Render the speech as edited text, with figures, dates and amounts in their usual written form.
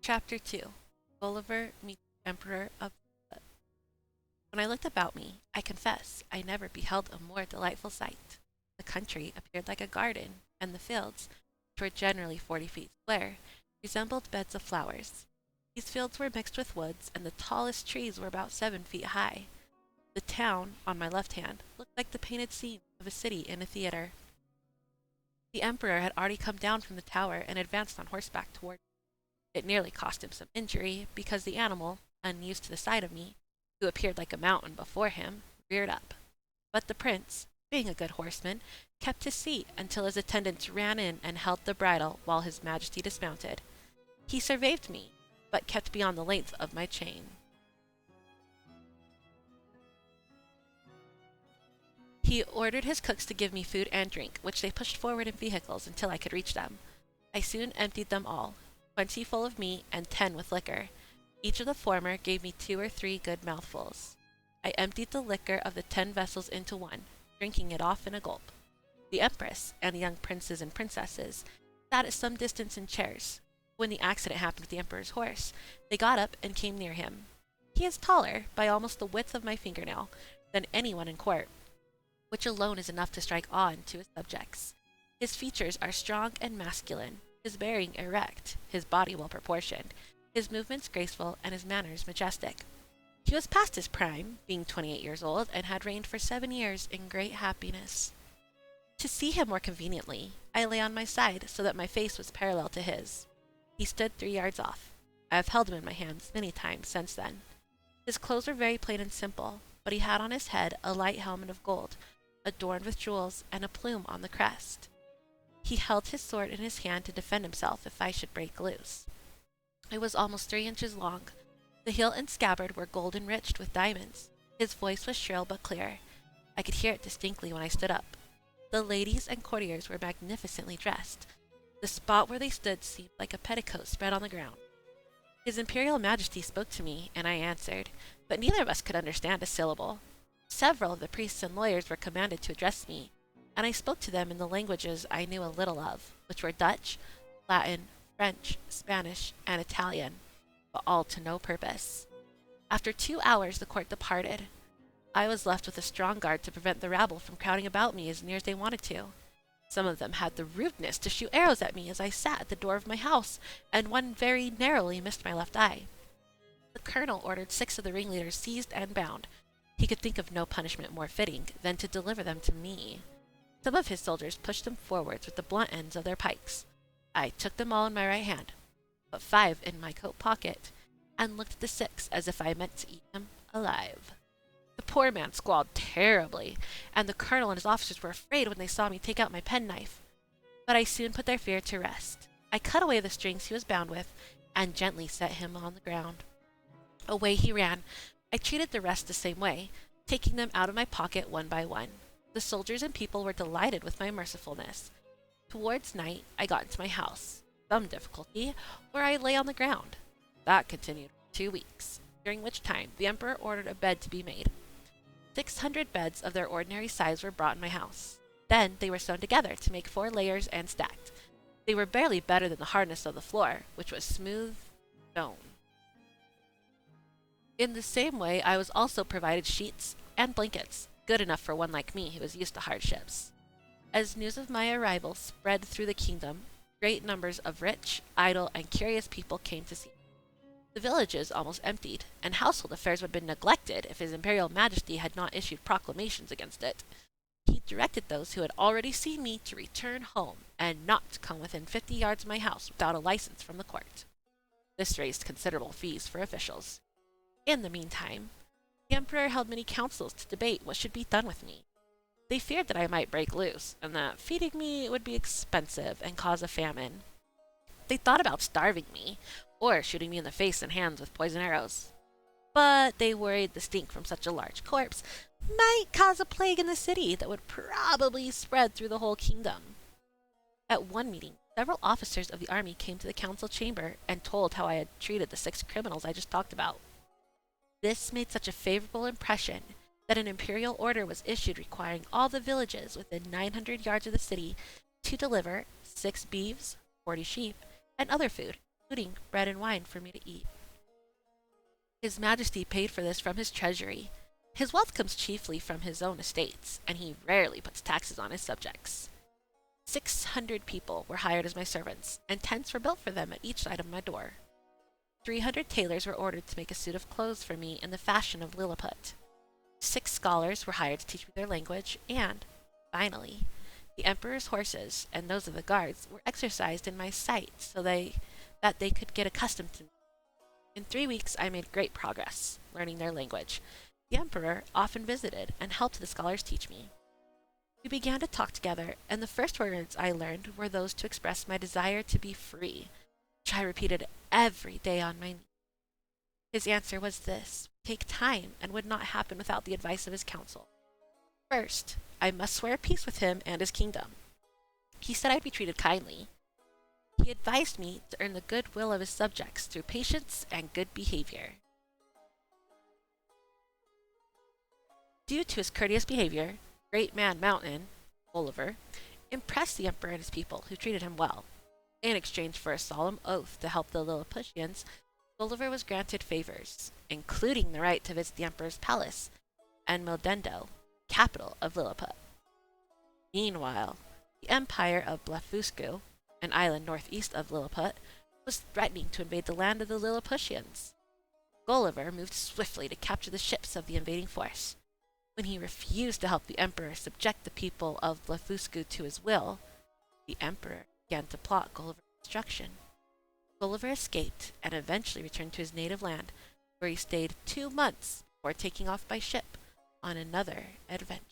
Chapter 2. Gulliver meets the Emperor of the. When I looked about me, I confess I never beheld a more delightful sight. The country appeared like a garden, and the fields, which were generally 40 feet square, resembled beds of flowers. These fields were mixed with woods, and the tallest trees were about 7 feet high. The town, on my left hand, looked like the painted scene of a city in a theater. The Emperor had already come down from the tower and advanced on horseback toward me. It nearly cost him some injury, because the animal, unused to the sight of me, who appeared like a mountain before him, reared up. But the prince, being a good horseman, kept his seat until his attendants ran in and held the bridle while his majesty dismounted. He surveyed me, but kept beyond the length of my chain. He ordered his cooks to give me food and drink, which they pushed forward in vehicles until I could reach them. I soon emptied them all, 20 full of meat and 10 with liquor. Each of the former gave me 2 or 3 good mouthfuls. I emptied the liquor of the 10 vessels into one, drinking it off in a gulp. The empress and the young princes and princesses sat at some distance in chairs. When the accident happened with the emperor's horse, they got up and came near him. He is taller, by almost the width of my fingernail, than anyone in court, which alone is enough to strike awe into his subjects. His features are strong and masculine, his bearing erect, his body well proportioned, his movements graceful, and his manners majestic. He was past his prime, being 28 years old, and had reigned for 7 years in great happiness. To see him more conveniently, I lay on my side so that my face was parallel to his. He stood 3 yards off. I have held him in my hands many times since then. His clothes were very plain and simple, but he had on his head a light helmet of gold, adorned with jewels, and a plume on the crest. He held his sword in his hand to defend himself if I should break loose. It was almost 3 inches long. The hilt and scabbard were gold enriched with diamonds. His voice was shrill but clear. I could hear it distinctly when I stood up. The ladies and courtiers were magnificently dressed. The spot where they stood seemed like a petticoat spread on the ground. His Imperial Majesty spoke to me, and I answered, but neither of us could understand a syllable. Several of the priests and lawyers were commanded to address me, and I spoke to them in the languages I knew a little of, which were Dutch, Latin, French, Spanish, and Italian, but all to no purpose. After 2 hours the court departed. I was left with a strong guard to prevent the rabble from crowding about me as near as they wanted to. Some of them had the rudeness to shoot arrows at me as I sat at the door of my house, and one very narrowly missed my left eye. The colonel ordered 6 of the ringleaders seized and bound. He could think of no punishment more fitting than to deliver them to me. Some of his soldiers pushed them forwards with the blunt ends of their pikes. I took them all in my right hand, put 5 in my coat pocket, and looked at the 6 as if I meant to eat them alive. The poor man squalled terribly, and the colonel and his officers were afraid when they saw me take out my penknife. But I soon put their fear to rest. I cut away the strings he was bound with, and gently set him on the ground. Away he ran. I treated the rest the same way, taking them out of my pocket one by one. The soldiers and people were delighted with my mercifulness. Towards night, I got into my house, some difficulty, where I lay on the ground. That continued for 2 weeks, during which time the emperor ordered a bed to be made. 600 beds of their ordinary size were brought in my house. Then they were sewn together to make 4 layers and stacked. They were barely better than the hardness of the floor, which was smooth stone. In the same way, I was also provided sheets and blankets, good enough for one like me who was used to hardships. As news of my arrival spread through the kingdom, great numbers of rich, idle, and curious people came to see me. The villages almost emptied, and household affairs would have been neglected if His Imperial Majesty had not issued proclamations against it. He directed those who had already seen me to return home, and not to come within 50 yards of my house without a license from the court. This raised considerable fees for officials. In the meantime, the emperor held many councils to debate what should be done with me. They feared that I might break loose, and that feeding me would be expensive and cause a famine. They thought about starving me, or shooting me in the face and hands with poison arrows. But they worried the stink from such a large corpse might cause a plague in the city that would probably spread through the whole kingdom. At one meeting, several officers of the army came to the council chamber and told how I had treated the 6 criminals I just talked about. This made such a favorable impression that an imperial order was issued requiring all the villages within 900 yards of the city to deliver 6 beeves, 40 sheep, and other food, including bread and wine for me to eat. His Majesty paid for this from his treasury. His wealth comes chiefly from his own estates, and he rarely puts taxes on his subjects. 600 people were hired as my servants, and tents were built for them at each side of my door. 300 tailors were ordered to make a suit of clothes for me in the fashion of Lilliput. 6 scholars were hired to teach me their language, and, finally, the emperor's horses and those of the guards were exercised in my sight that they could get accustomed to me. In 3 weeks I made great progress, learning their language. The emperor often visited and helped the scholars teach me. We began to talk together, and the first words I learned were those to express my desire to be free, which I repeated every day on my knees. His answer was this: take time, and would not happen without the advice of his council. First, I must swear peace with him and his kingdom. He said I'd be treated kindly. He advised me to earn the goodwill of his subjects through patience and good behavior. Due to his courteous behavior, Great Man Mountain, Gulliver, impressed the emperor and his people, who treated him well. In exchange for a solemn oath to help the Lilliputians, Gulliver was granted favors, including the right to visit the emperor's palace and Mildendo, capital of Lilliput. Meanwhile, the empire of Blefuscu, an island northeast of Lilliput, was threatening to invade the land of the Lilliputians. Gulliver moved swiftly to capture the ships of the invading force. When he refused to help the emperor subject the people of Blefuscu to his will, the emperor began to plot Gulliver's destruction. Gulliver escaped and eventually returned to his native land, where he stayed 2 months before taking off by ship on another adventure.